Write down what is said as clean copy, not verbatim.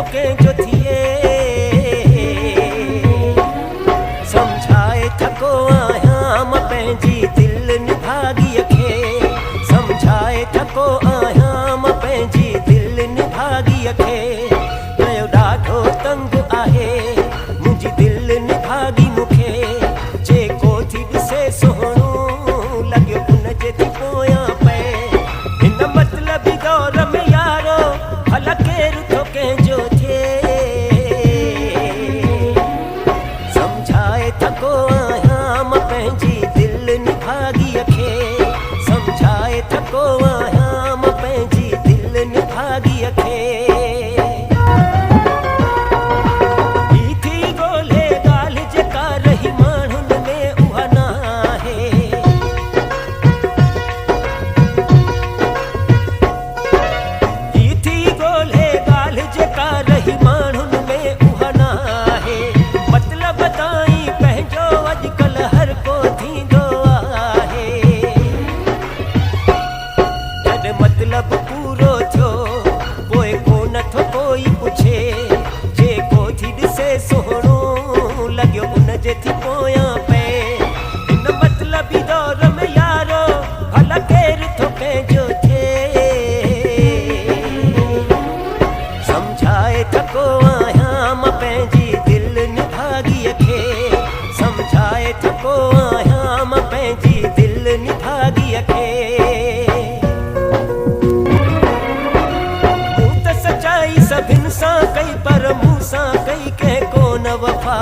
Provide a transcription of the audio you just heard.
ठोके जो थिए समझाए थको आहियां मां पंहिंजी दिल निभागी खे समझाए थको आहियां मां पंहिंजी दिल निभागी खे कयो ॾाढो तंग आहे मुंहिंजी दिल निभागी मूंखे जेको थी ॾिसे सुहिणो लॻियो उनजे थी पोयां पए हिन मतलबी दौर में यारो भला केरु थो कंहिंजो थिए समझाए थको आहियां मां पंहिंजी दिल निभागी खे समझाए थको आहियां मां पंहिंजी दिल निभागी खे मतलब पूरो थियो पोइ को नथो कोई पुछे जेको थी ॾिसे सुहिणो लॻियो उनजे थी पोयां पए हिन मतलबी दौर में यारो भला केरु थो कंहिंजो थिए समझाए थको आहियां मां पंहिंजी दिल निभागी खे समझाए थको आहियां मां पंहिंजी दिल निभागी खे सभिनि सां कई पर मूं सां कई कंहिं कोन वफ़ा